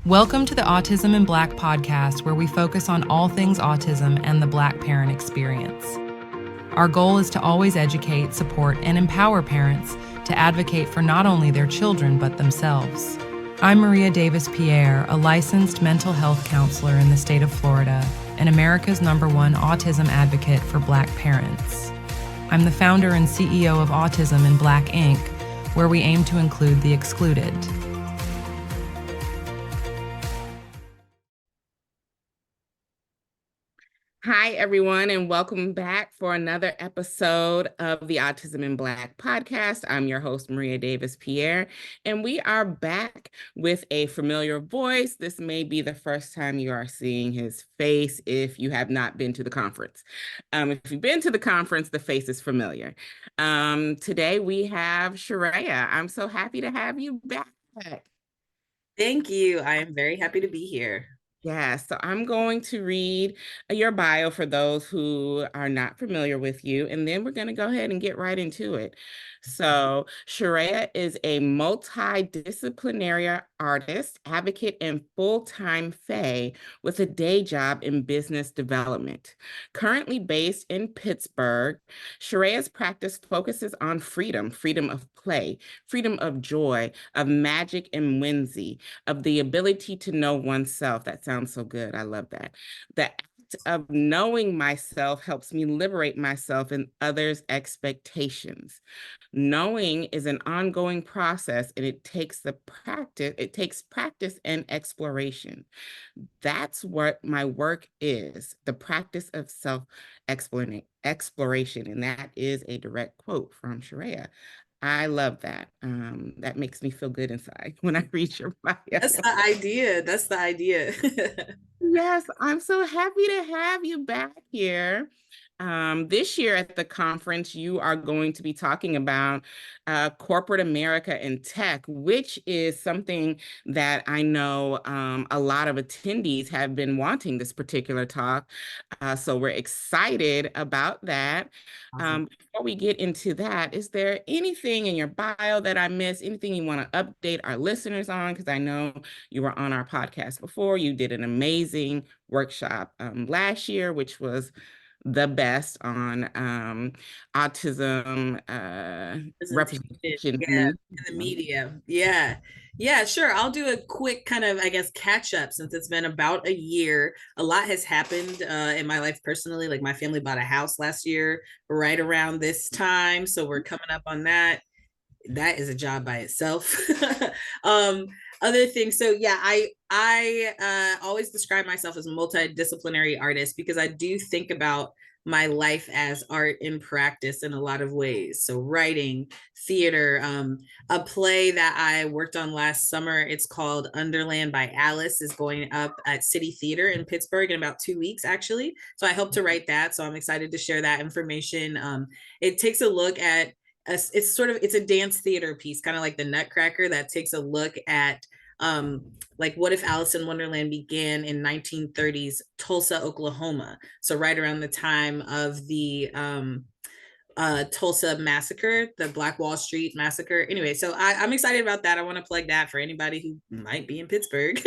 Welcome to the Autism in Black podcast, where we focus on all things autism and the Black parent experience. Our goal is to always educate, support, and empower parents to advocate for not only their children, but themselves. I'm Maria Davis-Pierre, a licensed mental health counselor in the state of Florida and America's #1 autism advocate for Black parents. I'm the founder and CEO of Autism in Black Inc., where we aim to include the excluded. Hi, everyone, and welcome back for another episode of the Autism in Black podcast. I'm your host, Maria Davis-Pierre, and we are back with a familiar voice. This may be the first time you are seeing his face if you have not been to the conference. If you've been to the conference, the face is familiar. Today, we have Schereeya. I'm so happy to have you back. Thank you. I am very happy to be here. Yeah, so I'm going to read your bio for those who are not familiar with you, and then we're going to go ahead and get right into it. So Schereeya is a multidisciplinary artist, advocate, and full-time fae with a day job in business development. Currently based in Pittsburgh, Schereeya's practice focuses on freedom of play, freedom of joy, of magic and whimsy, of the ability to know oneself. That sounds so good. I love that. The act of knowing myself helps me liberate myself and others' expectations. Knowing is an ongoing process, and it takes practice and exploration. That's what my work is, the practice of self-exploration, and that is a direct quote from Schereeya. I love that. That makes me feel good inside when I read your bio. That's the idea. That's the idea. Yes, I'm so happy to have you back here. This year at the conference, you are going to be talking about corporate America and tech, which is something that I know a lot of attendees have been wanting this particular talk. So we're excited about that. Awesome. Before we get into that, is there anything in your bio that I missed? Anything you want to update our listeners on? Because I know you were on our podcast before. You did an amazing workshop last year, which was the best on autism representation in the media. Yeah, sure. I'll do a quick kind of, I guess, catch up since it's been about a year. A lot has happened in my life personally. Like my family bought a house last year right around this time. So we're coming up on that. That is a job by itself. Other things. So yeah, I always describe myself as a multidisciplinary artist because I do think about my life as art in practice in a lot of ways. So writing, theater, a play that I worked on last summer, it's called Underland by Alice, is going up at City Theater in Pittsburgh in about 2 weeks, actually. So I helped to write that. So I'm excited to share that information. It takes a look at it's a dance theater piece, kind of like the Nutcracker, that takes a look at like what if Alice in Wonderland began in 1930s Tulsa, Oklahoma. So right around the time of the Tulsa massacre, the Black Wall Street massacre. Anyway, so I'm excited about that. I want to plug that for anybody who might be in Pittsburgh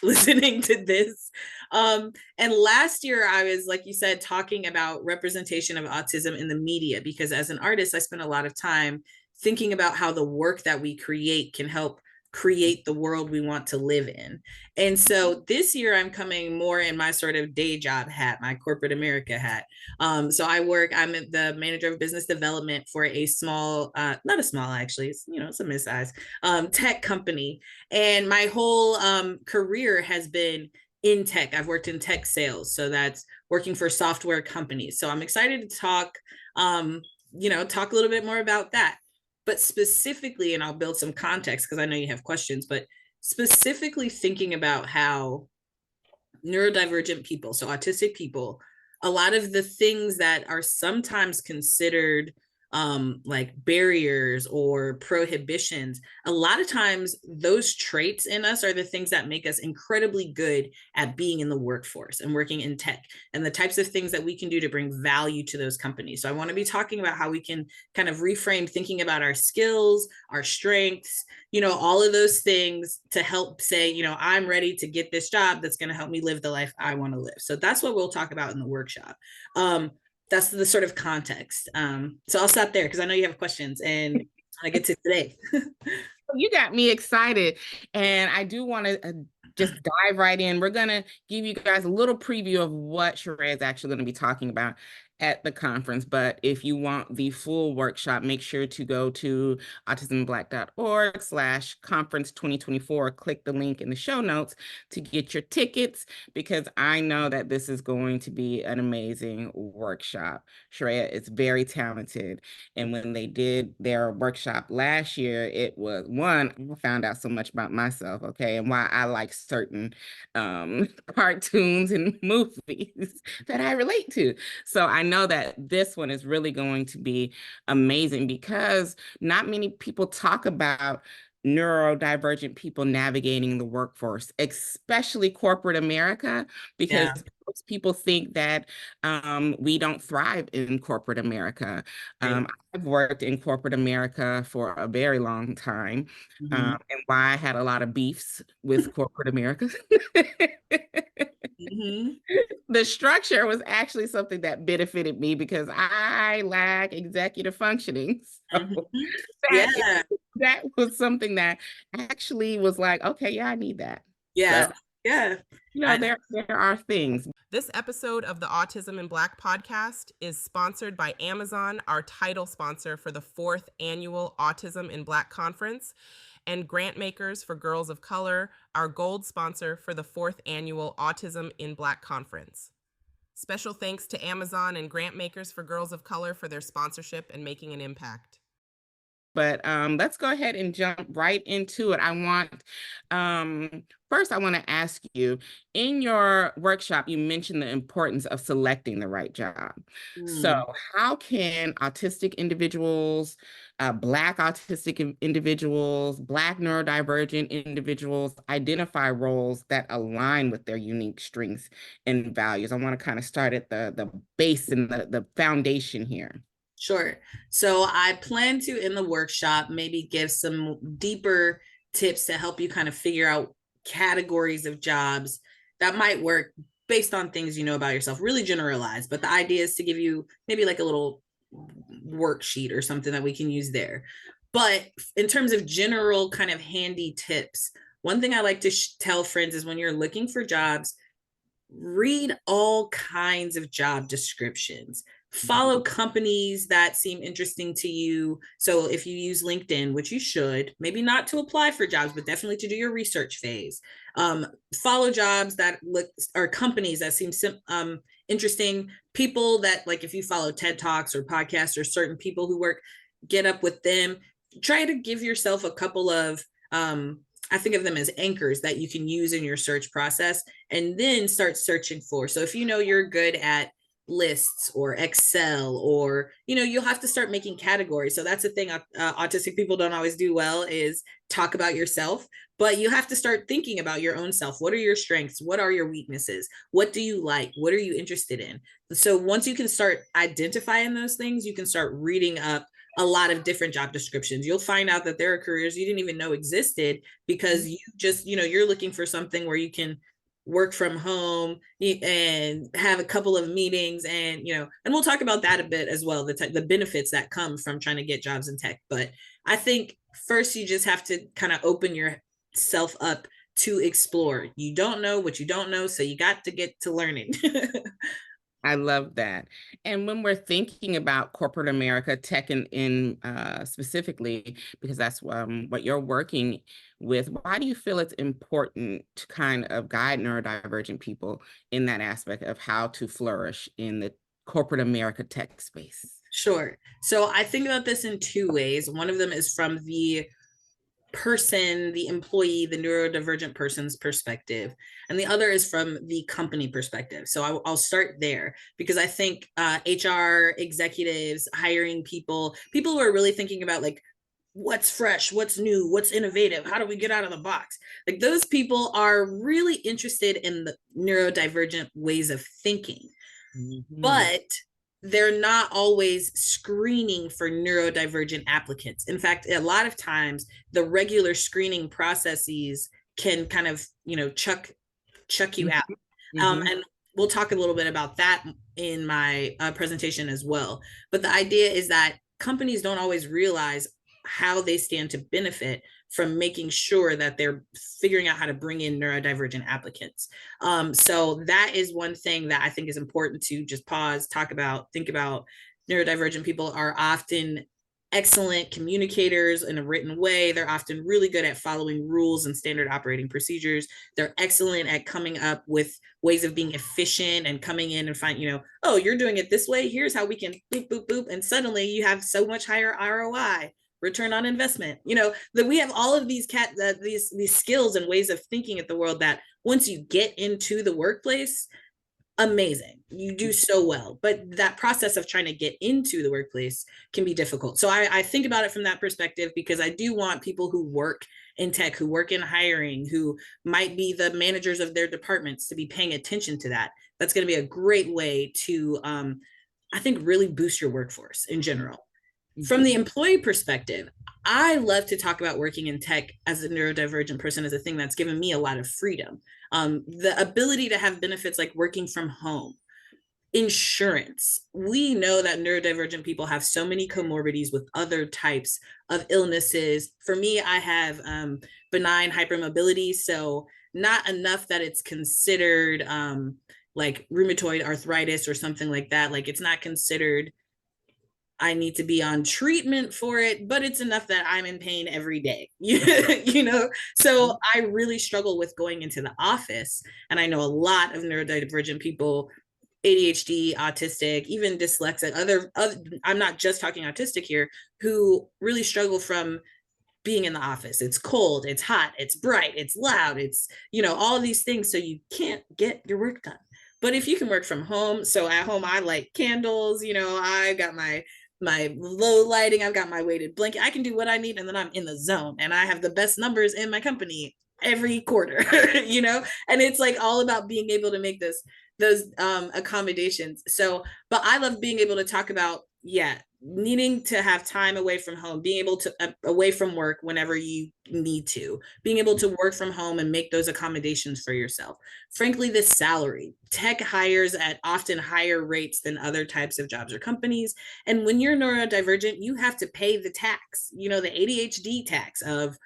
listening to this. And last year I was, like you said, talking about representation of autism in the media, because as an artist, I spent a lot of time thinking about how the work that we create can help create the world we want to live in. And so this year I'm coming more in my sort of day job hat, my corporate America hat. I'm the manager of business development for a small, not a small, actually, it's a mid-size tech company. And my whole career has been in tech. I've worked in tech sales. So that's working for software companies. So I'm excited to talk a little bit more about that. But specifically, and I'll build some context because I know you have questions, but specifically thinking about how neurodivergent people, so autistic people, a lot of the things that are sometimes considered like barriers or prohibitions, a lot of times those traits in us are the things that make us incredibly good at being in the workforce and working in tech, and the types of things that we can do to bring value to those companies. So I want to be talking about how we can kind of reframe thinking about our skills, our strengths, all of those things to help say, I'm ready to get this job that's going to help me live the life I want to live. So that's what we'll talk about in the workshop. That's the sort of context. So I'll stop there because I know you have questions and I get to today. You got me excited, and I do want to just dive right in. We're going to give you guys a little preview of what Schereeya is actually going to be talking about at the conference. But if you want the full workshop, make sure to go to autismblack.org/conference 2024. Click the link in the show notes to get your tickets, because I know that this is going to be an amazing workshop. Schereeya is very talented. And when they did their workshop last year, it was I found out so much about myself, okay, and why I like certain cartoons and movies that I relate to. So I know that this one is really going to be amazing, because not many people talk about neurodivergent people navigating the workforce, especially corporate America, because most people think that we don't thrive in corporate America. I've worked in corporate America for a very long time, and why I had a lot of beefs with corporate America. The structure was actually something that benefited me because I lack executive functioning. So that was something that actually was like, okay, yeah, I need that. Yeah. So, yeah. There are things. This episode of the Autism in Black podcast is sponsored by Amazon, our title sponsor for the 4th annual Autism in Black conference, and Grantmakers for Girls of Color, our gold sponsor for the 4th annual Autism in Black conference. Special thanks to Amazon and Grantmakers for Girls of Color for their sponsorship and making an impact. But let's go ahead and jump right into it. First, I want to ask you, in your workshop, you mentioned the importance of selecting the right job. So how can autistic individuals, Black autistic individuals, Black neurodivergent individuals identify roles that align with their unique strengths and values? I want to kind of start at the base and the foundation here. Sure. So I plan to, in the workshop, maybe give some deeper tips to help you kind of figure out categories of jobs that might work based on things you know about yourself, really generalized. But the idea is to give you maybe like a little worksheet or something that we can use there. But in terms of general kind of handy tips, one thing I like to tell friends is when you're looking for jobs, read all kinds of job descriptions. Follow companies that seem interesting to you. So if you use LinkedIn, which you should, maybe not to apply for jobs, but definitely to do your research phase. Follow jobs that look, or companies that seem interesting. People that, like, if you follow TED Talks or podcasts or certain people who work, get up with them. Try to give yourself a couple of I think of them as anchors that you can use in your search process, and then start searching for. So if you know you're good at lists or Excel, or, you'll have to start making categories. So that's the thing autistic people don't always do well, is talk about yourself, but you have to start thinking about your own self. What are your strengths? What are your weaknesses? What do you like? What are you interested in? So once you can start identifying those things, you can start reading up a lot of different job descriptions. You'll find out that there are careers you didn't even know existed, because you just, you're looking for something where you can work from home and have a couple of meetings, and and we'll talk about that a bit as well, the benefits that come from trying to get jobs in tech. But I think first you just have to kind of open yourself up to explore. You don't know what you don't know, so you got to get to learning. I love that. And when we're thinking about corporate America, tech in specifically, because that's what you're working with, why do you feel it's important to kind of guide neurodivergent people in that aspect of how to flourish in the corporate America tech space? Sure. So I think about this in two ways. One of them is from the person, the employee, the neurodivergent person's perspective, and the other is from the company perspective. So I'll start there, because I think HR executives, hiring people who are really thinking about like, what's fresh, what's new, what's innovative, how do we get out of the box, like those people are really interested in the neurodivergent ways of thinking. But they're not always screening for neurodivergent applicants. In fact, a lot of times the regular screening processes can kind of, chuck you out. And we'll talk a little bit about that in my presentation as well. But the idea is that companies don't always realize how they stand to benefit from making sure that they're figuring out how to bring in neurodivergent applicants. So that is one thing that I think is important to just pause, talk about, think about. Neurodivergent people are often excellent communicators in a written way. They're often really good at following rules and standard operating procedures. They're excellent at coming up with ways of being efficient and coming in and find, oh, you're doing it this way. Here's how we can boop, boop, boop. And suddenly you have so much higher ROI, return on investment. That we have all of these these skills and ways of thinking at the world that once you get into the workplace, amazing, you do so well. But that process of trying to get into the workplace can be difficult. So I think about it from that perspective, because I do want people who work in tech, who work in hiring, who might be the managers of their departments, to be paying attention to that. That's going to be a great way to, I think, really boost your workforce in general. From the employee perspective, I love to talk about working in tech as a neurodivergent person as a thing that's given me a lot of freedom. The ability to have benefits like working from home, insurance. We know that neurodivergent people have so many comorbidities with other types of illnesses. For me, I have benign hypermobility, so not enough that it's considered like rheumatoid arthritis or something like that. Like, it's not considered I need to be on treatment for it, but it's enough that I'm in pain every day, So I really struggle with going into the office. And I know a lot of neurodivergent people, ADHD, autistic, even dyslexic, other I'm not just talking autistic here, who really struggle from being in the office. It's cold, it's hot, it's bright, it's loud, it's, all these things. So you can't get your work done. But if you can work from home, so at home, I light candles, I got my low lighting, I've got my weighted blanket, I can do what I need, and then I'm in the zone, and I have the best numbers in my company every quarter, and it's like all about being able to make those accommodations. So, but I love being able to talk about, needing to have time away from home, being able to away from work whenever you need to, being able to work from home and make those accommodations for yourself. Frankly, the salary, tech hires at often higher rates than other types of jobs or companies. And when you're neurodivergent, you have to pay the tax, the ADHD tax of,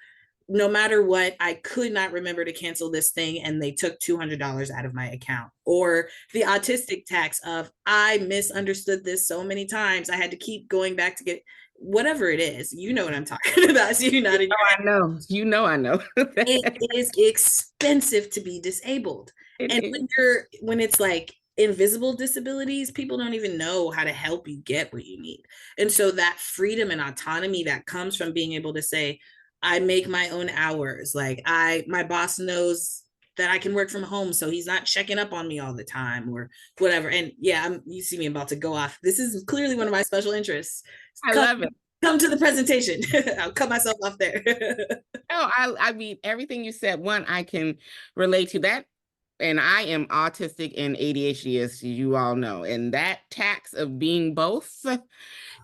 no matter what, I could not remember to cancel this thing and they took $200 out of my account. Or the autistic tax of, I misunderstood this so many times, I had to keep going back to get whatever it is. You know what I'm talking about. So you're not in I know. I know. It is expensive to be disabled. And when it's like invisible disabilities, people don't even know how to help you get what you need. And so that freedom and autonomy that comes from being able to say, I make my own hours. Like, my boss knows that I can work from home, so he's not checking up on me all the time or whatever. And you see me about to go off. This is clearly one of my special interests. I love it. Come to the presentation. I'll cut myself off there. I mean, everything you said, one, I can relate to that. And I am autistic and ADHD, as you all know. And that tax of being both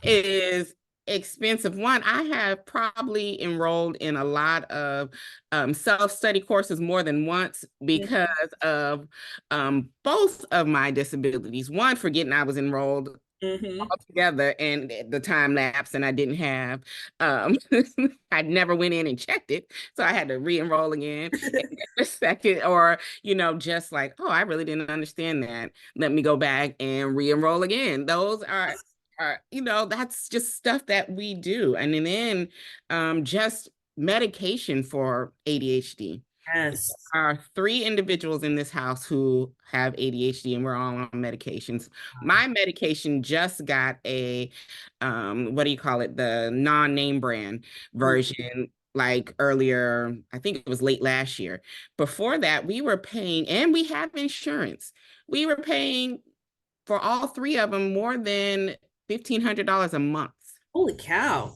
is expensive. One, I have probably enrolled in a lot of self-study courses more than once because of both of my disabilities. One, forgetting I was enrolled altogether and the time lapse, and I didn't have I never went in and checked it, so I had to re-enroll again a second, or just like, oh, I really didn't understand that, let me go back and re-enroll again. Those are that's just stuff that we do. And then just medication for ADHD. Yes. There are 3 individuals in this house who have ADHD, and we're all on medications. My medication just got a, what do you call it? The non-name brand version like earlier, I think it was late last year. Before that, we were paying, and we have insurance. We were paying for all three of them more than $1,500 a month Holy cow.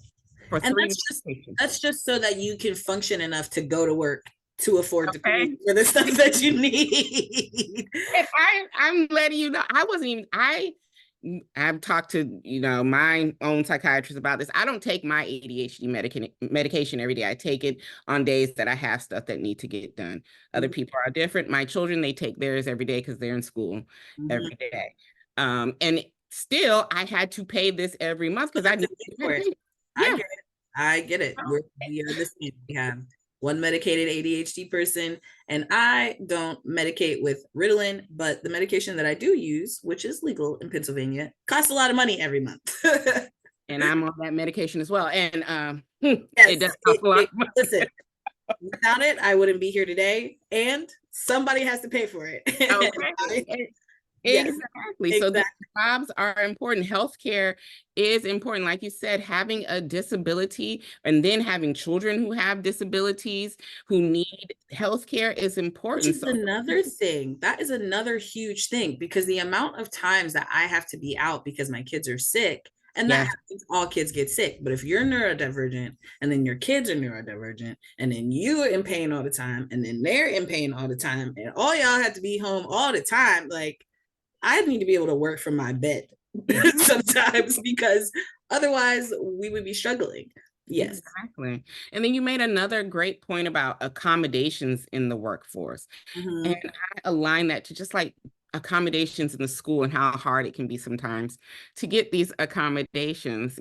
for And three patients. that's just so that you can function enough to go to work to afford to pay Okay. for the stuff that you need. And I'm letting you know, I wasn't even, I've talked to, my own psychiatrist about this. I don't take my ADHD medication every day. I take it on days that I have stuff that need to get done. Other people are different. My children, they take theirs every day because they're in school every day. And still, I had to pay this every month because I need to pay. Yeah. I get it. We are the same. We have one medicated ADHD person, and I don't medicate with Ritalin, but the medication that I do use, which is legal in Pennsylvania, costs a lot of money every month. And I'm on that medication as well. And yes, it does cost a lot of money. Listen, without it, I wouldn't be here today, and somebody has to pay for it. Okay. Exactly. So the jobs are important. Healthcare is important. Like you said, having a disability and then having children who have disabilities who need healthcare is important. Which is another thing. That is another huge thing, because the amount of times that I have to be out because my kids are sick, and that happens, all kids get sick. But if you're neurodivergent and then your kids are neurodivergent and then you are in pain all the time and then they're in pain all the time and all y'all have to be home all the time, like, I need to be able to work from my bed sometimes, because otherwise we would be struggling. Yes. Exactly. And then you made another great point about accommodations in the workforce. And I align that to just like accommodations in the school and how hard it can be sometimes to get these accommodations,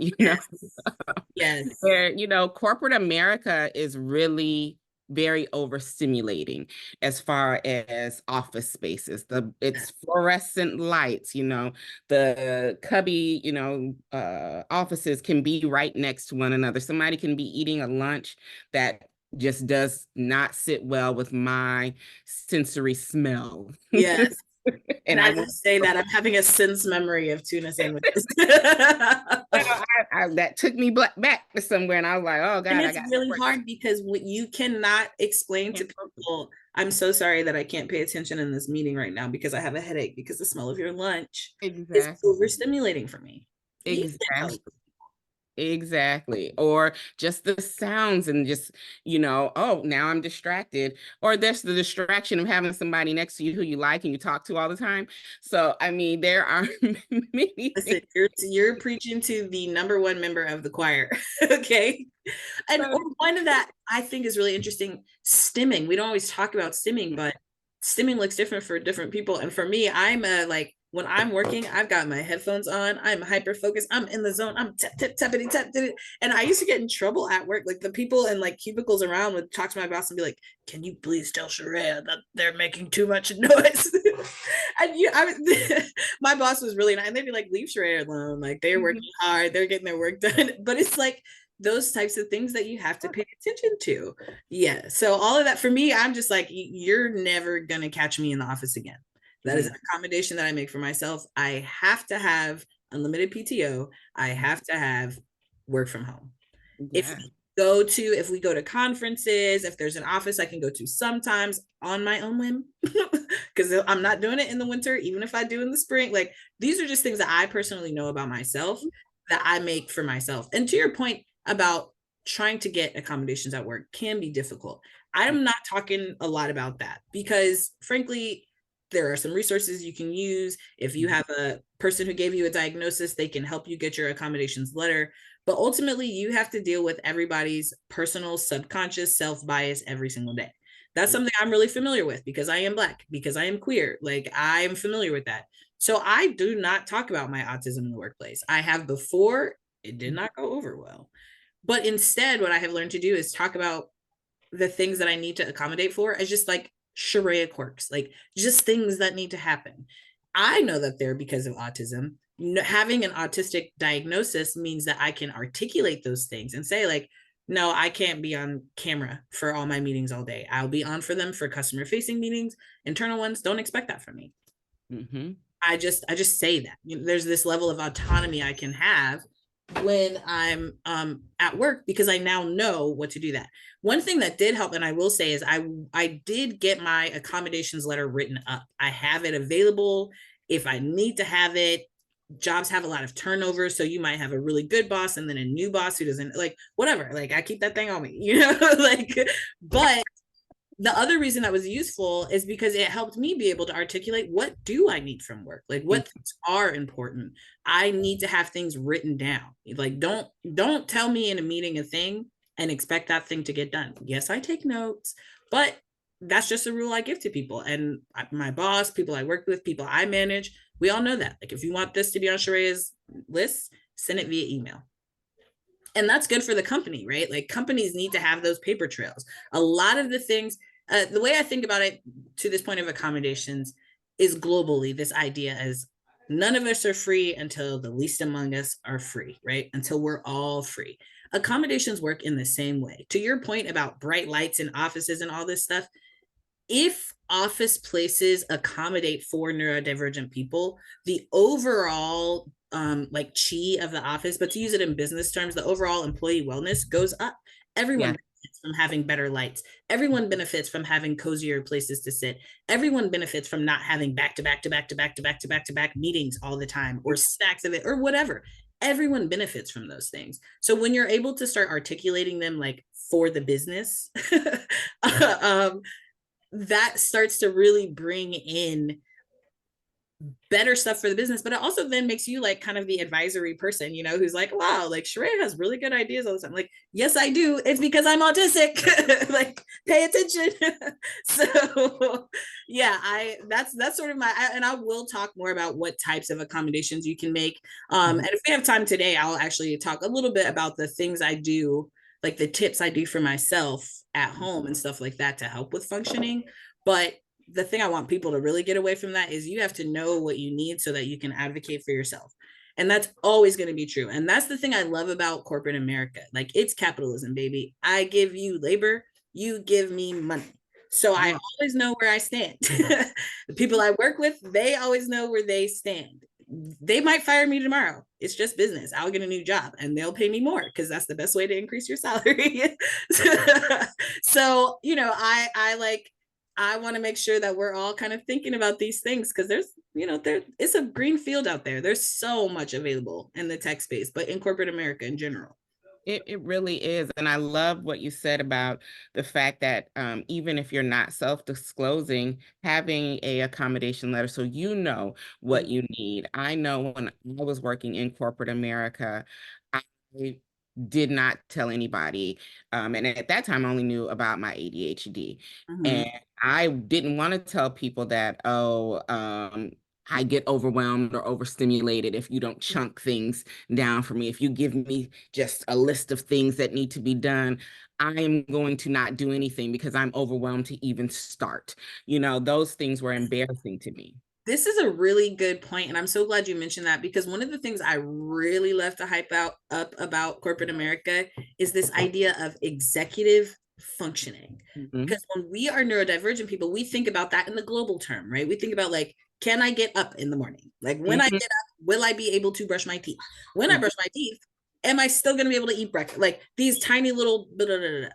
Yes. Where, corporate America is really very overstimulating as far as office spaces. It's fluorescent lights, the cubby, offices can be right next to one another. Somebody can be eating a lunch that just does not sit well with my sensory smell. Yes. And I will say that I'm having a sense memory of tuna sandwiches. That took me back to somewhere, and I was like, "Oh God!" And it's really hard because what you cannot explain to people. I'm so sorry that I can't pay attention in this meeting right now because I have a headache because the smell of your lunch is overstimulating for me. Exactly. Or just the sounds and just, oh, now I'm distracted. Or there's the distraction of having somebody next to you who you like and you talk to all the time. So, I mean, there are many things. You're preaching to the number one member of the choir. Okay. And one of that I think is really interesting, stimming. We don't always talk about stimming, but stimming looks different for different people. And for me, I'm when I'm working, I've got my headphones on, I'm hyper focused, I'm in the zone, I'm tappity tap. And I used to get in trouble at work. Like the people in like cubicles around would talk to my boss and be like, "Can you please tell Schereeya that they're making too much noise?" And my boss was really nice. And they'd be like, "Leave Schereeya alone. Like they're working hard, they're getting their work done." But it's like those types of things that you have to pay attention to. Yeah. So all of that for me, I'm just like, you're never going to catch me in the office again. That is an accommodation that I make for myself. I have to have unlimited PTO. I have to have work from home. Yeah. If we go to conferences, if there's an office I can go to sometimes on my own whim, because I'm not doing it in the winter, even if I do in the spring. Like these are just things that I personally know about myself that I make for myself. And to your point about trying to get accommodations at work can be difficult. I'm not talking a lot about that because frankly, there are some resources you can use. If you have a person who gave you a diagnosis, they can help you get your accommodations letter. But ultimately, you have to deal with everybody's personal subconscious self-bias every single day. That's something I'm really familiar with because I am Black, because I am queer. Like I am familiar with that. So I do not talk about my autism in the workplace. I have before, it did not go over well. But instead, what I have learned to do is talk about the things that I need to accommodate for as just like Schereeya quirks, like just things that need to happen. I know that they're because of autism. Having an autistic diagnosis means that I can articulate those things and say like, no, I can't be on camera for all my meetings all day. I'll be on for them for customer facing meetings, internal ones. Don't expect that from me. I just say that there's this level of autonomy I can have when I'm at work, because I now know what to do that. One thing that did help, and I will say, is I did get my accommodations letter written up. I have it available if I need to have it. Jobs have a lot of turnover, so you might have a really good boss and then a new boss who doesn't, like, whatever, like I keep that thing on me, you know. Like, but the other reason that was useful is because it helped me be able to articulate, what do I need from work? Like, what things are important? I need to have things written down. Like, don't tell me in a meeting a thing and expect that thing to get done. Yes, I take notes, but that's just a rule I give to people. And my boss, people I work with, people I manage, we all know that. Like, if you want this to be on Schereeya's list, send it via email. And that's good for the company, right? Like, companies need to have those paper trails. A lot of the things, the way I think about it to this point of accommodations is globally, this idea is none of us are free until the least among us are free, right? Until we're all free. Accommodations work in the same way. To your point about bright lights in offices and all this stuff, if office places accommodate for neurodivergent people, the overall like chi of the office, but to use it in business terms, the overall employee wellness goes up. Everyone benefits from having better lights. Everyone benefits from having cozier places to sit. Everyone benefits from not having back to back to back to back to back to back to back meetings all the time, or stacks of it, or whatever. Everyone benefits from those things. So when you're able to start articulating them like for the business, that starts to really bring in better stuff for the business. But it also then makes you like kind of the advisory person, you know, who's like, wow, like Schereeya has really good ideas all the time. Like, yes, I do. It's because I'm autistic. Like, pay attention. So yeah, that's sort of and I will talk more about what types of accommodations you can make. And if we have time today, I'll actually talk a little bit about the things I do, like the tips I do for myself at home and stuff like that to help with functioning. But the thing I want people to really get away from that is you have to know what you need so that you can advocate for yourself. And that's always going to be true. And that's the thing I love about corporate America. Like, it's capitalism, baby. I give you labor, you give me money. So I always know where I stand. The people I work with, they always know where they stand. They might fire me tomorrow. It's just business. I'll get a new job and they'll pay me more because that's the best way to increase your salary. So, you know, I want to make sure that we're all kind of thinking about these things, because there's, you know, it's a green field out there. There's so much available in the tech space, but in corporate America in general. It really is. And I love what you said about the fact that even if you're not self-disclosing, having a accommodation letter so you know what you need. I know when I was working in corporate America, I did not tell anybody. And at that time, I only knew about my ADHD. And I didn't want to tell people that, I get overwhelmed or overstimulated if you don't chunk things down for me. If you give me just a list of things that need to be done, I'm going to not do anything because I'm overwhelmed to even start. You know, those things were embarrassing to me. This is a really good point, and I'm so glad you mentioned that, because one of the things I really love to hype up about corporate America is this idea of executive functioning. Because when we are neurodivergent people, we think about that in the global term, right? We think about, like, can I get up in the morning? Like, when I get up, will I be able to brush my teeth? When I brush my teeth, am I still going to be able to eat breakfast? Like, these tiny little blah, blah, blah, blah.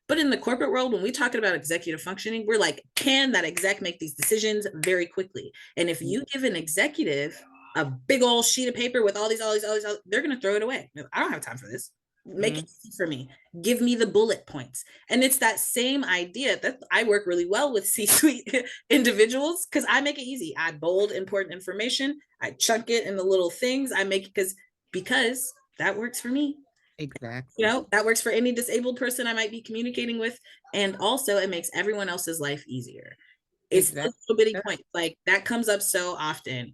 But in the corporate world, when we're talking about executive functioning, we're like, can that exec make these decisions very quickly? And if you give an executive a big old sheet of paper with all these, they're going to throw it away. I don't have time for this. Make it easy for me. Give me the bullet points. And it's that same idea that I work really well with C-suite individuals, because I make it easy. I bold important information. I chunk it in the little things. I make it because that works for me. Exactly. You know, that works for any disabled person I might be communicating with. And also it makes everyone else's life easier. It's a little bitty point. Like, that comes up so often.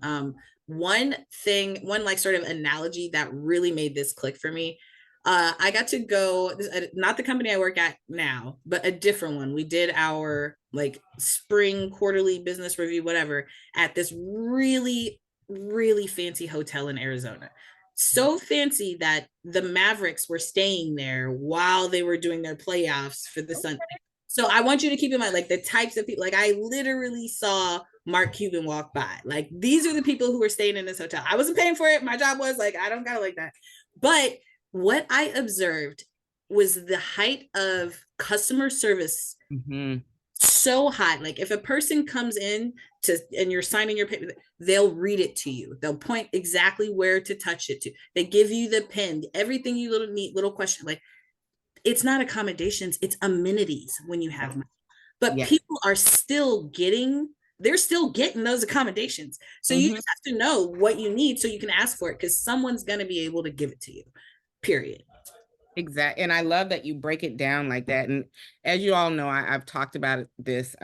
One like sort of analogy that really made this click for me. I got to go, not the company I work at now, but a different one. We did our like spring quarterly business review, whatever, at this really, really fancy hotel in Arizona. So fancy that the Mavericks were staying there while they were doing their playoffs for the Sunday. So I want you to keep in mind, like, the types of people, like, I literally saw Mark Cuban walk by. Like, these are the people who were staying in this hotel. I wasn't paying for it. My job was like, I don't got it like that. But what I observed was the height of customer service so high. Like if a person comes in to and you're signing your paper, they'll read it to you. They'll point exactly where to touch it to. They give you the pen, everything you little need, little question. Like it's not accommodations, it's amenities when you have money. But people are still getting, they're still getting those accommodations. So you just have to know what you need so you can ask for it, because someone's going to be able to give it to you, period. Exactly. And I love that you break it down like that. And as you all know, I've talked about this.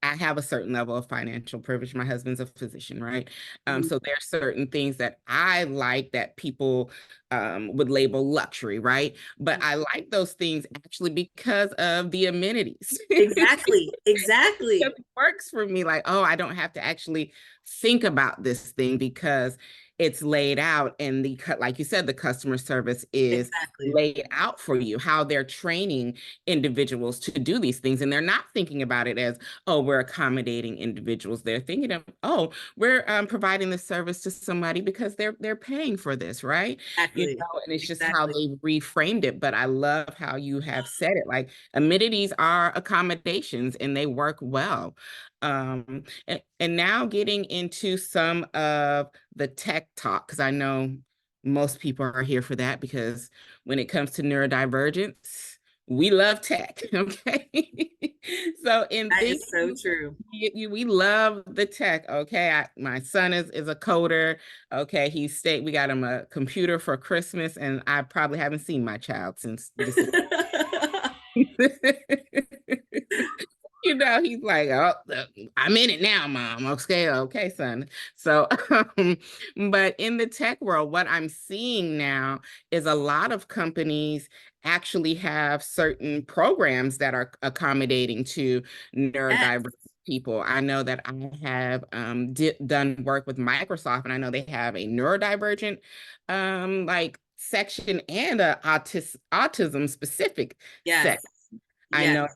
I have a certain level of financial privilege. My husband's a physician, right? So there are certain things that I like that people would label luxury, right? But I like those things actually because of the amenities. Exactly. Exactly. It works for me. Like, oh, I don't have to actually think about this thing because it's laid out, and like you said, the customer service is laid out for you, how they're training individuals to do these things. And they're not thinking about it as, oh, we're accommodating individuals. They're thinking of, oh, we're providing the service to somebody because they're paying for this, right? Exactly. You know, and it's just how they reframed it. But I love how you have said it. Like amenities are accommodations and they work well. And now getting into some of the tech talk, because I know most people are here for that, because when it comes to neurodivergence, we love tech. Okay. So in that this, is so true. We love the tech. Okay. My son is a coder. Okay. We got him a computer for Christmas, and I probably haven't seen my child since December. You know, he's like, oh, I'm in it now, mom. Okay, son. So, but in the tech world, what I'm seeing now is a lot of companies actually have certain programs that are accommodating to neurodiverse people. I know that I have done work with Microsoft, and I know they have a neurodivergent like section and a autism specific section. I know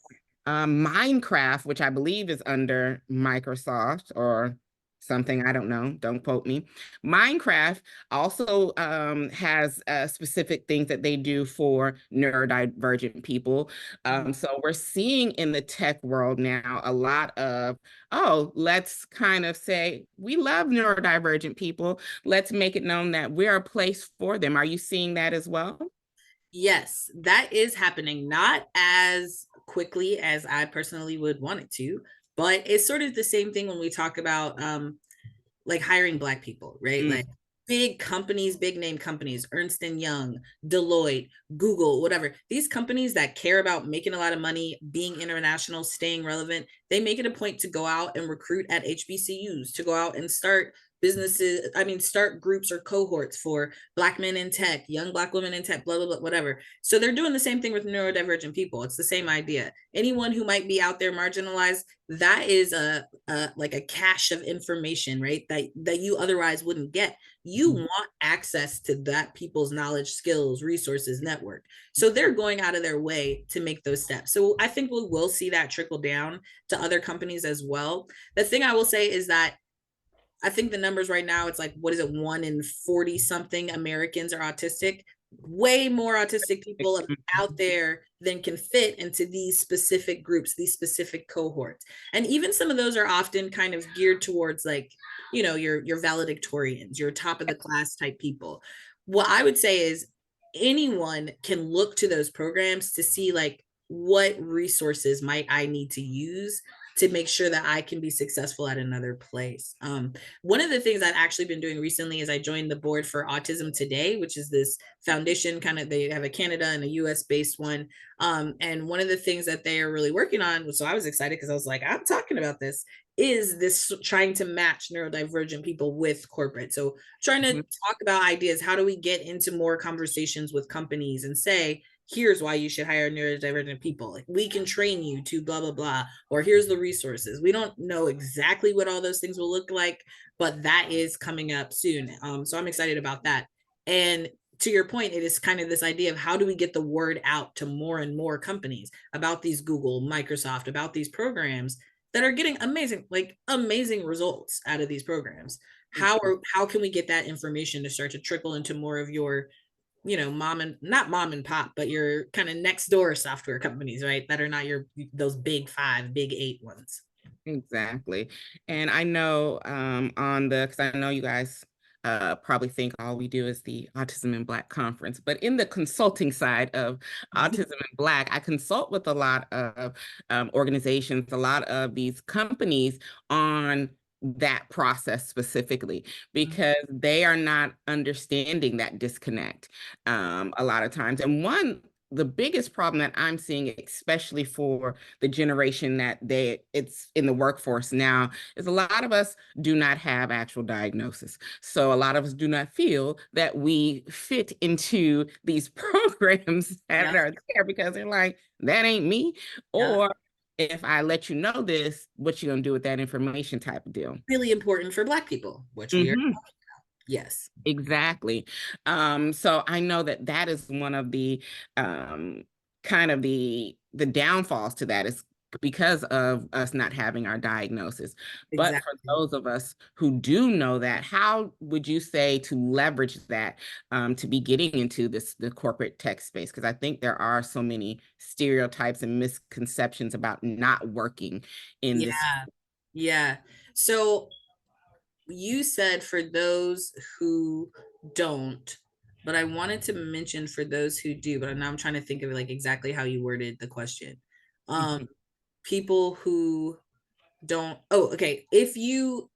Minecraft, which I believe is under Microsoft or something, I don't know, don't quote me. Minecraft also has specific things that they do for neurodivergent people. So we're seeing in the tech world now a lot of, oh, let's kind of say, we love neurodivergent people. Let's make it known that we're a place for them. Are you seeing that as well? Yes, that is happening. Not as quickly as I personally would want it to, but it's sort of the same thing when we talk about like hiring Black people, right? Like big companies, big name companies, Ernst & Young, Deloitte, Google, whatever. These companies that care about making a lot of money, being international, staying relevant, they make it a point to go out and recruit at HBCUs, to go out and start businesses, start groups or cohorts for Black men in tech, young Black women in tech, blah, blah, blah, whatever. So they're doing the same thing with neurodivergent people. It's the same idea. Anyone who might be out there marginalized, that is like a cache of information, right? That you otherwise wouldn't get. You want access to that people's knowledge, skills, resources, network. So they're going out of their way to make those steps. So I think we will see that trickle down to other companies as well. The thing I will say is that I think the numbers right now, it's like, what is it? 1 in 40 something Americans are autistic. Way more autistic people out there than can fit into these specific groups, these specific cohorts. And even some of those are often kind of geared towards like, you know, your valedictorians, your top of the class type people. What I would say is anyone can look to those programs to see like, what resources might I need to use to make sure that I can be successful at another place. One of the things I've actually been doing recently is I joined the board for Autism Today, which is this foundation, kind of, they have a Canada and a US based one. And one of the things that they are really working on, so I was excited because I was like, I'm talking about this, is this trying to match neurodivergent people with corporate. So trying to talk about ideas, how do we get into more conversations with companies and say, here's why you should hire neurodivergent people. Like, we can train you to blah, blah, blah, or here's the resources. We don't know exactly what all those things will look like, but that is coming up soon. So I'm excited about that. And to your point, it is kind of this idea of how do we get the word out to more and more companies about these Google, Microsoft, about these programs that are getting amazing results out of these programs. How can we get that information to start to trickle into more of your not mom and pop, but your kind of next door software companies, right? That are not those big 5, big 8 ones. Exactly. And I know because I know you guys probably think all we do is the Autism in Black conference, but in the consulting side of Autism in Black, I consult with a lot of organizations, a lot of these companies on that process specifically, because they are not understanding that disconnect a lot of times. And the biggest problem that I'm seeing, especially for the generation that it's in the workforce now, is a lot of us do not have actual diagnosis. So a lot of us do not feel that we fit into these programs that are there, because they're like, that ain't me. Or if I let you know this, what you gonna do with that information type of deal. Really important for Black people, which we are talking about. Yes. Exactly. So I know that is one of the kind of the downfalls to that, is because of us not having our diagnosis. But for those of us who do know that, how would you say to leverage that to be getting into the corporate tech space? Because I think there are so many stereotypes and misconceptions about not working in this. Yeah. So you said for those who don't, but I wanted to mention for those who do, but now I'm trying to think of like exactly how you worded the question. People who don't, okay. If you,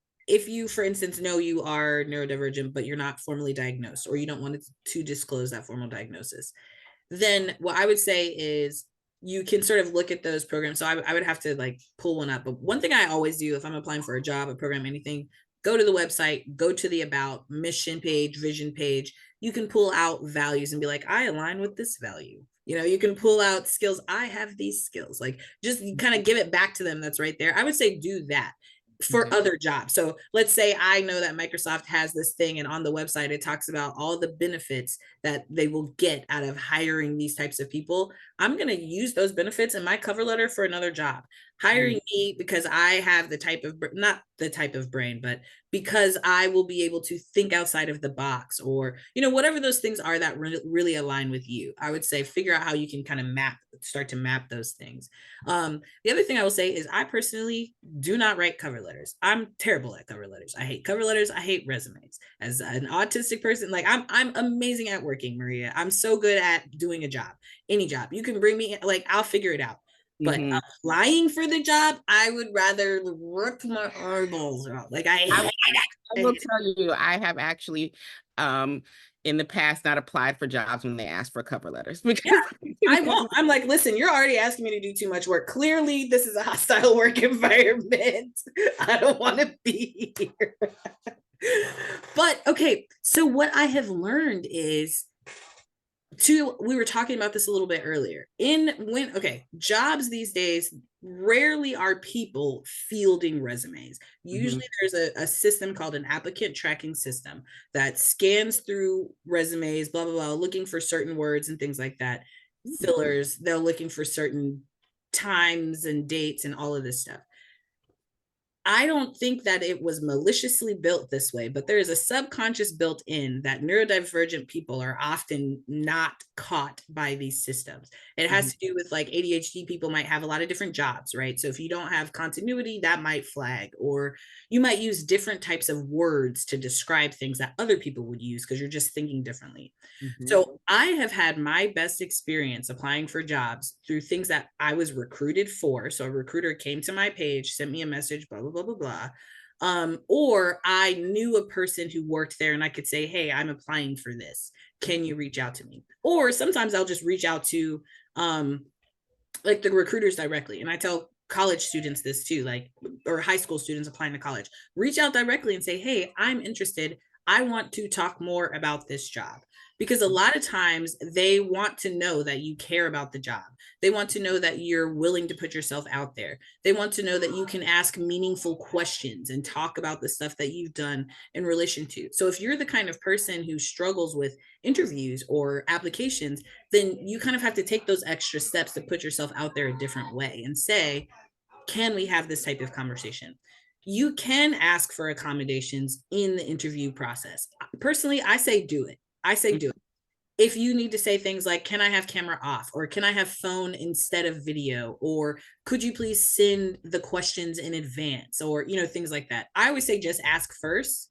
for instance, know you are neurodivergent, but you're not formally diagnosed, or you don't want to disclose that formal diagnosis, then what I would say is you can sort of look at those programs. So I would have to like pull one up. But one thing I always do if I'm applying for a job, a program, anything, go to the website, go to the about, mission page, vision page. You can pull out values and be like, I align with this value. You can pull out skills. I have these skills. Like, just kind of give it back to them. That's right there. I would say do that for other jobs. So let's say I know that Microsoft has this thing, and on the website it talks about all the benefits that they will get out of hiring these types of people. I'm going to use those benefits in my cover letter for another job. Hiring me because I have not the type of brain, but because I will be able to think outside of the box, or whatever those things are that really align with you. I would say figure out how you can kind of start to map those things. The other thing I will say is I personally do not write cover letters. I'm terrible at cover letters. I hate cover letters. I hate resumes. As an autistic person, like I'm amazing at working, Maria. I'm so good at doing a job, any job. You can bring me, like, I'll figure it out. But applying for the job, I would rather rip my eyeballs out. Like I will tell you, I have actually in the past not applied for jobs when they ask for cover letters, because I won't. I'm like, listen, you're already asking me to do too much work. Clearly, this is a hostile work environment. I don't want to be here. But okay, so what I have learned is we were talking about this a little bit earlier. Jobs these days rarely are people fielding resumes. Usually there's a system called an applicant tracking system that scans through resumes, blah, blah, blah, looking for certain words and things like that. Fillers, they're looking for certain times and dates and all of this stuff. I don't think that it was maliciously built this way, but there is a subconscious built in that neurodivergent people are often not caught by these systems. It has to do with, like, ADHD people might have a lot of different jobs, right? So if you don't have continuity, that might flag, or you might use different types of words to describe things that other people would use because you're just thinking differently. So I have had my best experience applying for jobs through things that I was recruited for. So a recruiter came to my page, sent me a message, blah, blah, blah, blah, blah. Or I knew a person who worked there and I could say, hey, I'm applying for this. Can you reach out to me? Or sometimes I'll just reach out to like the recruiters directly. And I tell college students this too, like, or high school students applying to college, reach out directly and say, hey, I'm interested. I want to talk more about this job. Because a lot of times they want to know that you care about the job. They want to know that you're willing to put yourself out there. They want to know that you can ask meaningful questions and talk about the stuff that you've done in relation to. So if you're the kind of person who struggles with interviews or applications, then you kind of have to take those extra steps to put yourself out there a different way and say, can we have this type of conversation? You can ask for accommodations in the interview process. Personally, I say do it. I say do it. if you need to say things like, can I have camera off, or can I have phone instead of video, or could you please send the questions in advance, or, you know, things like that. I always say just ask first.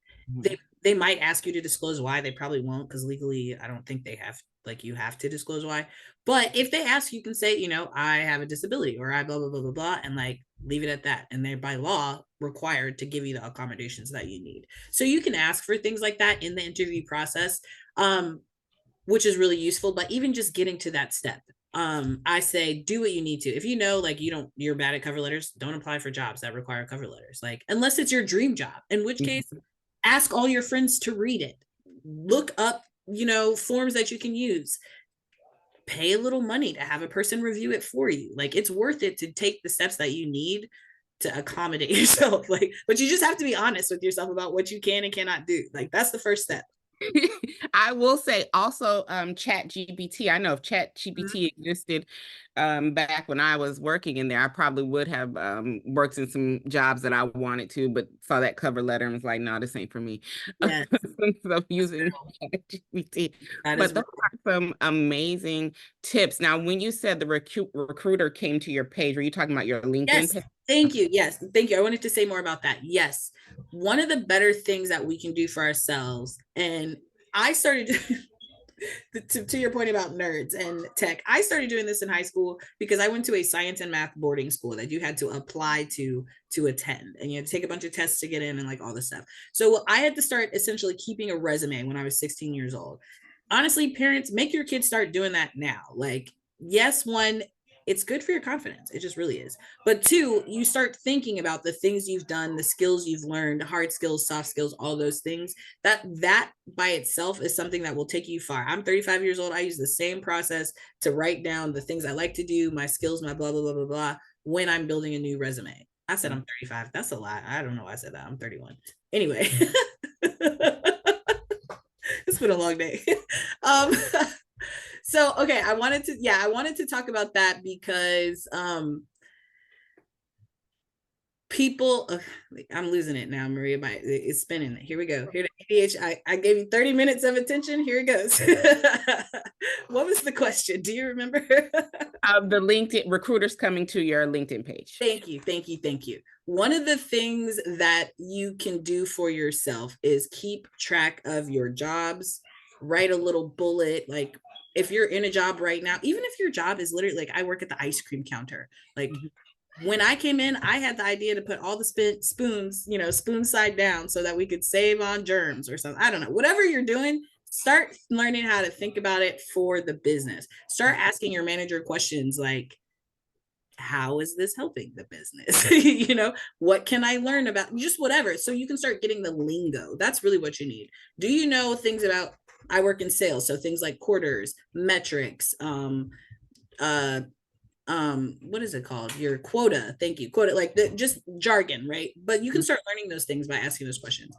They might ask you to disclose why. They probably won't, because legally I don't think they have, like, you have to disclose why. But if they ask, you can say, you know, I have a disability, or I blah blah blah blah blah, and like leave it at that. And they're by law required to give you the accommodations that you need. So you can ask for things like that in the interview process, which is really useful. But even just getting to that step, I say do what you need to. If you know, like, you're bad at cover letters, don't apply for jobs that require cover letters, like, unless it's your dream job, in which case ask all your friends to read it. Look up, you know, forms that you can use. Pay a little money to have a person review it for you. Like, it's worth it to take the steps that you need to accommodate yourself. Like, but you just have to be honest with yourself about what you can and cannot do. Like, that's the first step. I will say also, Chat GPT. I know if Chat GPT existed back when I was working in there, I probably would have worked in some jobs that I wanted to, but saw that cover letter and was like, no, this ain't for me. Yes. So using Chat GPT. But those are some amazing tips. Now, when you said the recruiter came to your page, were you talking about your LinkedIn page? Thank you. Yes. Thank you. I wanted to say more about that. Yes. One of the better things that we can do for ourselves, and I started to your point about nerds and tech, I started doing this in high school because I went to a science and math boarding school that you had to apply to attend, and you had to take a bunch of tests to get in and like all this stuff. So I had to start essentially keeping a resume when I was 16 years old. Honestly, parents, make your kids start doing that now. Like, yes, one, it's good for your confidence. It just really is. But two, you start thinking about the things you've done, the skills you've learned, hard skills, soft skills, all those things. That by itself is something that will take you far. I'm 35 years old. I use the same process to write down the things I like to do, my skills, my blah, blah, blah, blah, blah, when I'm building a new resume. I said I'm 35. That's a lie. I don't know why I said that. I'm 31. Anyway. It's been a long day. So, okay, I wanted to talk about that because people, I'm losing it now, Maria, it's spinning. Here we go. Here to ADHD. I gave you 30 minutes of attention. Here it goes. What was the question? Do you remember? The LinkedIn recruiters coming to your LinkedIn page. Thank you. Thank you. Thank you. One of the things that you can do for yourself is keep track of your jobs. Write a little bullet, like, if you're in a job right now, even if your job is literally, like, I work at the ice cream counter. Like, when I came in, I had the idea to put all the spoons, you know, spoon side down so that we could save on germs or something. I don't know. Whatever you're doing, start learning how to think about it for the business. Start asking your manager questions like, how is this helping the business? You know, what can I learn about, just whatever. So you can start getting the lingo. That's really what you need. Do you know things about, I work in sales, so things like quarters, metrics, what is it called? Your quota. Thank you. Quota, like just jargon, right? But you can start learning those things by asking those questions.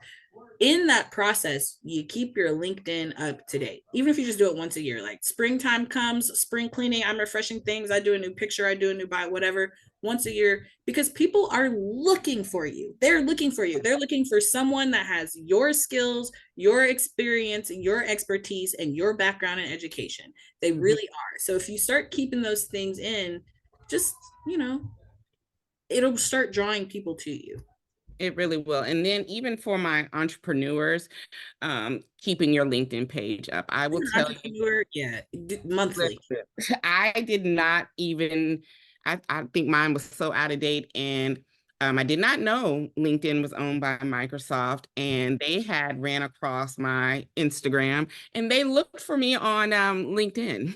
In that process, you keep your LinkedIn up to date, even if you just do it once a year. Like, springtime comes, spring cleaning, I'm refreshing things. I do a new picture, I do a new bio, whatever, once a year, because people are looking for you. They're looking for you. They're looking for someone that has your skills, your experience, your expertise, and your background in education. They really are. So if you start keeping those things in, just, you know, it'll start drawing people to you. It really will. And then even for my entrepreneurs, keeping your LinkedIn page up, I will tell you. Yeah, monthly. I did not even, I think mine was so out of date. And I did not know LinkedIn was owned by Microsoft, and they had ran across my Instagram and they looked for me on LinkedIn.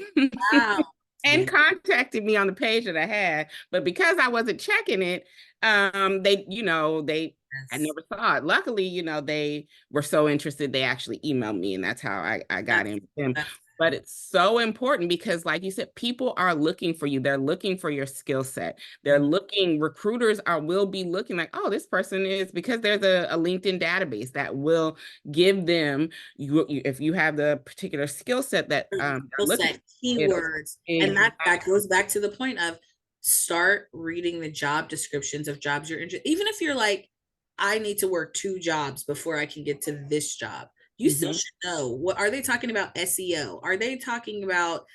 Wow. And contacted me on the page that I had, but because I wasn't checking it, I never saw it. Luckily, they were so interested, they actually emailed me, and that's how I got in with them. But it's so important because, like you said, people are looking for you. They're looking for your skill set. They're looking, recruiters will be looking like, oh, this person is, because there's a LinkedIn database that will give them, if you have the particular skill set that keywords. And that goes back to the point of start reading the job descriptions of jobs you're interested in. Even if you're like, I need to work 2 jobs before I can get to this job. you still should know. What are they talking about? SEO? Are they talking about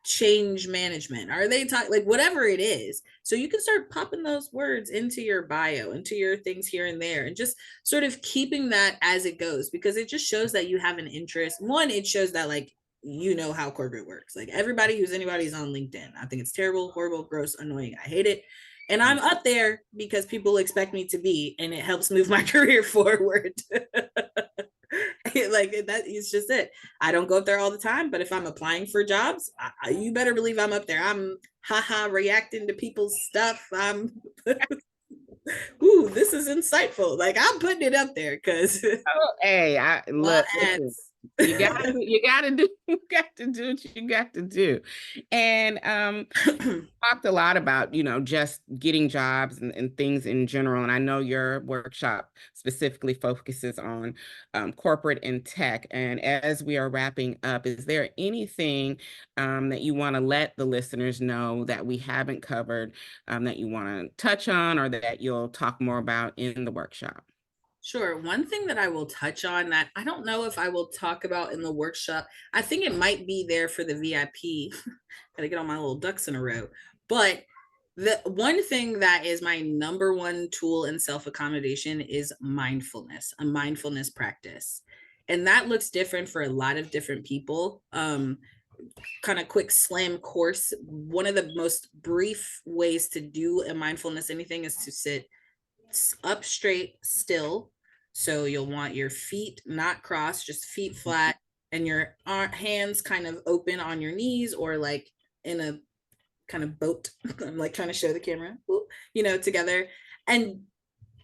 change management? Are they talking like whatever it is? So you can start popping those words into your bio, into your things here and there, and just sort of keeping that as it goes, because it just shows that you have an interest. One, it shows that like you know how corporate works. Like everybody who's anybody's on LinkedIn. I think it's terrible, horrible, gross, annoying. I hate it. And I'm up there because people expect me to be, and it helps move my career forward. Like that is just it. I don't go up there all the time, but if I'm applying for jobs, you better believe I'm up there. I'm haha reacting to people's stuff. I'm ooh, this is insightful. Like I'm putting it up there because hey, I look, you got to do you got to do what you got to do. And talked a lot about, just getting jobs and things in general. And I know your workshop specifically focuses on corporate and tech. And as we are wrapping up, is there anything that you want to let the listeners know that we haven't covered, that you want to touch on, or that you'll talk more about in the workshop? Sure. One thing that I will touch on that I don't know if I will talk about in the workshop, I think it might be there for the VIP. Gotta get all my little ducks in a row. But the one thing that is my number one tool in self-accommodation is mindfulness, a mindfulness practice. And that looks different for a lot of different people. Kind of quick slam course. One of the most brief ways to do a mindfulness anything is to sit up straight still. So you'll want your feet not crossed, just feet flat, and your hands kind of open on your knees, or like in a kind of boat. I'm like trying to show the camera, together. And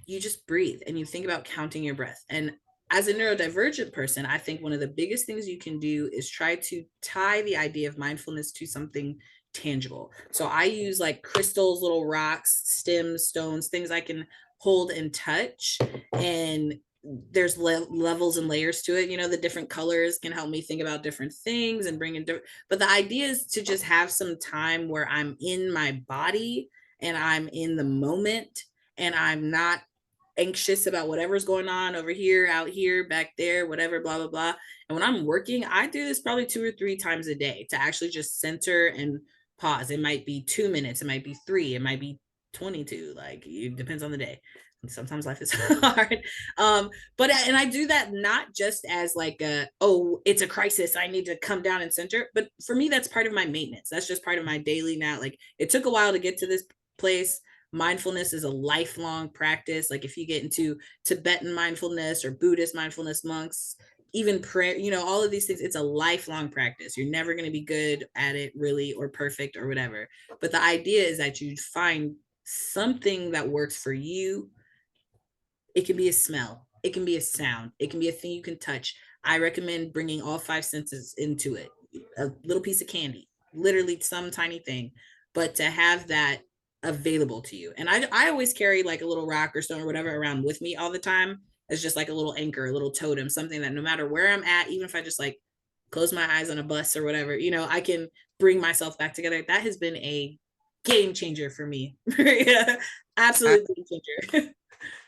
you just breathe and you think about counting your breath. And as a neurodivergent person, I think one of the biggest things you can do is try to tie the idea of mindfulness to something tangible. So I use like crystals, little rocks, stems, stones, things I can hold and touch. And there's levels and layers to it. The different colors can help me think about different things and bring in different, but the idea is to just have some time where I'm in my body and I'm in the moment and I'm not anxious about whatever's going on over here, out here, back there, whatever, blah, blah, blah. And when I'm working, I do this probably 2 or 3 times a day to actually just center and pause. It might be 2 minutes, it might be 3, it might be 22, like it depends on the day. Sometimes life is hard. But I do that not just as like it's a crisis, I need to come down and center. But for me, that's part of my maintenance. That's just part of my daily now. Like it took a while to get to this place. Mindfulness is a lifelong practice. Like if you get into Tibetan mindfulness or Buddhist mindfulness, monks, even prayer, all of these things, it's a lifelong practice. You're never going to be good at it really, or perfect or whatever. But the idea is that you find something that works for you. It can be a smell, it can be a sound, it can be a thing you can touch. I recommend bringing all 5 senses into it. A little piece of candy, literally some tiny thing, but to have that available to you. And I always carry like a little rock or stone or whatever around with me all the time as just like a little anchor, a little totem, something that no matter where I'm at, even if I just like close my eyes on a bus or whatever, I can bring myself back together. That has been a game changer for me. Yeah, absolute game changer.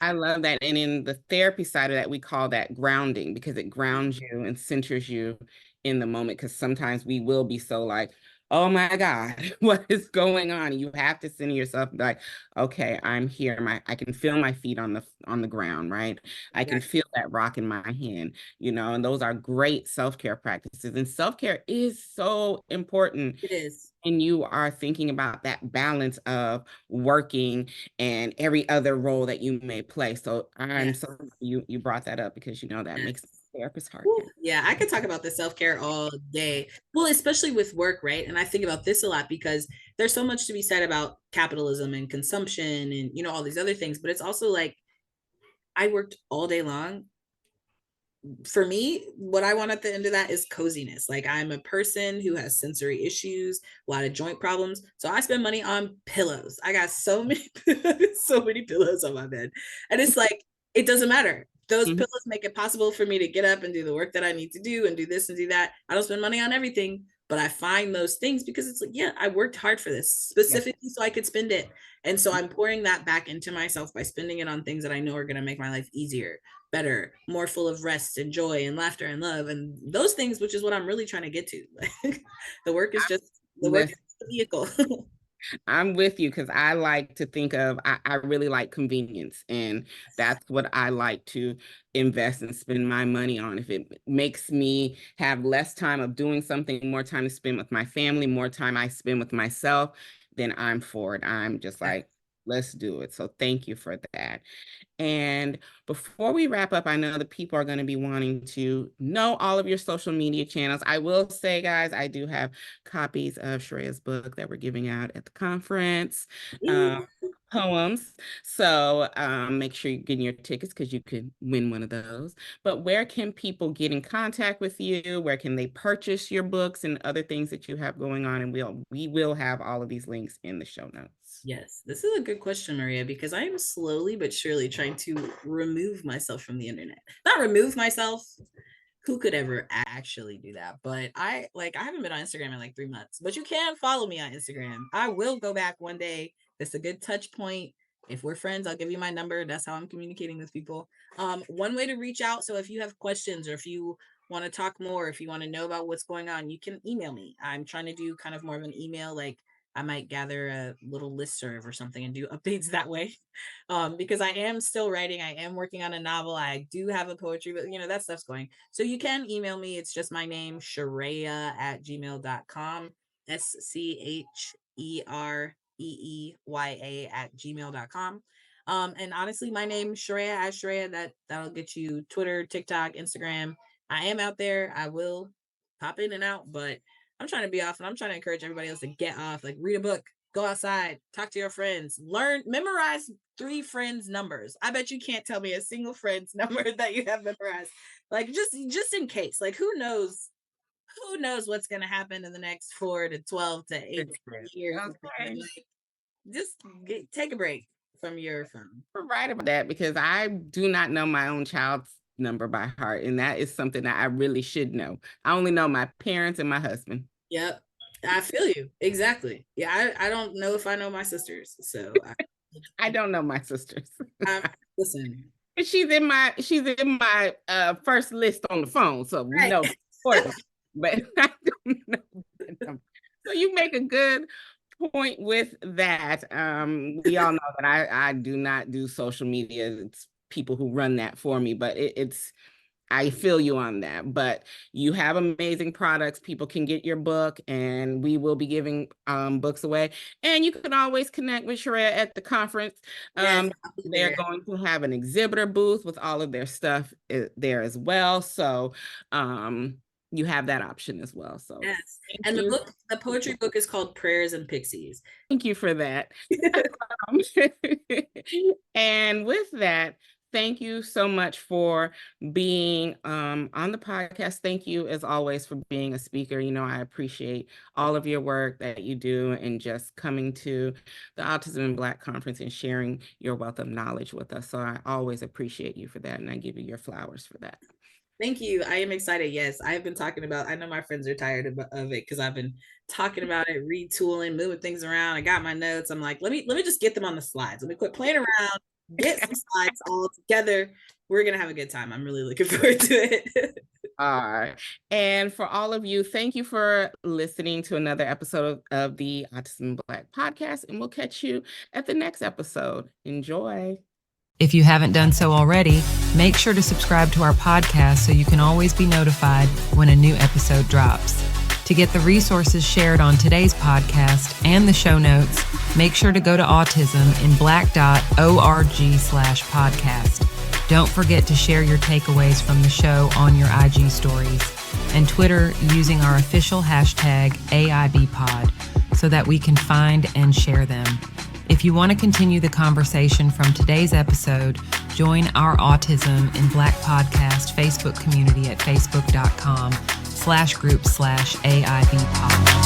I love that. And in the therapy side of that, we call that grounding, because it grounds you and centers you in the moment. Because sometimes we will be so like, oh my God, what is going on? You have to center yourself and be like, okay, I'm here. I can feel my feet on the ground, right? I can feel that rock in my hand, and those are great self-care practices. And self-care is so important. It is. And you are thinking about that balance of working and every other role that you may play. So I'm so you brought that up, because that makes therapist hard. Yeah, I could talk about the self-care all day. Well, especially with work, right? And I think about this a lot because there's so much to be said about capitalism and consumption and all these other things, but it's also like I worked all day long. For me, what I want at the end of that is coziness. Like I'm a person who has sensory issues, a lot of joint problems. So I spend money on pillows. I got so many pillows on my bed. And it's like, it doesn't matter. Those pillows make it possible for me to get up and do the work that I need to do and do this and do that. I don't spend money on everything, but I find those things because it's like, yeah, I worked hard for this specifically so I could spend it. And so I'm pouring that back into myself by spending it on things that I know are going to make my life easier. better, more full of rest and joy and laughter and love and those things, which is what I'm really trying to get to. The work is just the vehicle. I'm with you because I like to think of, I really like convenience, and that's what I like to invest and spend my money on. If it makes me have less time of doing something, more time to spend with my family, more time I spend with myself, then I'm for it. I'm just like, let's do it. So thank you for that. And before we wrap up, I know the people are going to be wanting to know all of your social media channels. I will say, guys, I do have copies of Schereeya's book that we're giving out at the conference, poems. So make sure you're getting your tickets because you could win one of those. But where can people get in contact with you? Where can they purchase your books and other things that you have going on? And we will have all of these links in the show notes. Yes, this is a good question, Maria, because I am slowly but surely trying to remove myself from the internet. Not remove myself. Who could ever actually do that? But I haven't been on Instagram in like 3 months, but you can follow me on Instagram. I will go back one day. It's a good touch point. If we're friends, I'll give you my number. That's how I'm communicating with people. One way to reach out. So if you have questions or if you want to talk more, if you want to know about what's going on, you can email me. I'm trying to do kind of more of an email, like I might gather a little listserv or something and do updates that way. Because I am still writing. I am working on a novel. I do have a poetry, but that stuff's going. So you can email me. It's just my name, Schereeya@gmail.com. SCHEREEYA@gmail.com. And honestly, my name, Schereeya as Schereeya, that'll get you Twitter, TikTok, Instagram. I am out there. I will pop in and out, but I'm trying to be off, and I'm trying to encourage everybody else to get off, like read a book, go outside, talk to your friends, memorize 3 friends' numbers. I bet you can't tell me a single friend's number that you have memorized. Like just in case, like who knows what's going to happen in the next 4 to 12 to 18 years. Okay. Like, just take a break from your phone. You're right about that, because I do not know my own child's number by heart, and that is something that I really should know. I only know my parents and my husband. Yep, I feel you. Exactly. Yeah, I don't know if I know my sisters, so I don't know my sisters. Listen, she's in my first list on the phone, so we know. But I don't know that number. So you make a good point with that. We all know that I do not do social media. It's people who run that for me, but I feel you on that. But you have amazing products. People can get your book, and we will be giving books away. And you can always connect with Schereeya at the conference. They're going to have an exhibitor booth with all of their stuff there as well. So you have that option as well. So yes. And the poetry book is called Prayers and Pixies. Thank you for that. And with that, thank you so much for being on the podcast. Thank you, as always, for being a speaker. I appreciate all of your work that you do and just coming to the Autism in Black Conference and sharing your wealth of knowledge with us. So I always appreciate you for that, and I give you your flowers for that. Thank you. I am excited. Yes, I have been talking about, I know my friends are tired of it because I've been talking about it, retooling, moving things around. I got my notes. I'm like, let me just get them on the slides. Let me quit playing around, get some slides all together. We're going to have a good time. I'm really looking forward to it. All right. And for all of you, thank you for listening to another episode of the Autism in Black podcast. And we'll catch you at the next episode. Enjoy. If you haven't done so already, make sure to subscribe to our podcast so you can always be notified when a new episode drops. To get the resources shared on today's podcast and the show notes, make sure to go to autisminblack.org/podcast. Don't forget to share your takeaways from the show on your IG stories and Twitter using our official hashtag #aibpod so that we can find and share them. If you want to continue the conversation from today's episode, join our Autism in Black podcast Facebook community at facebook.com/group/aibpod.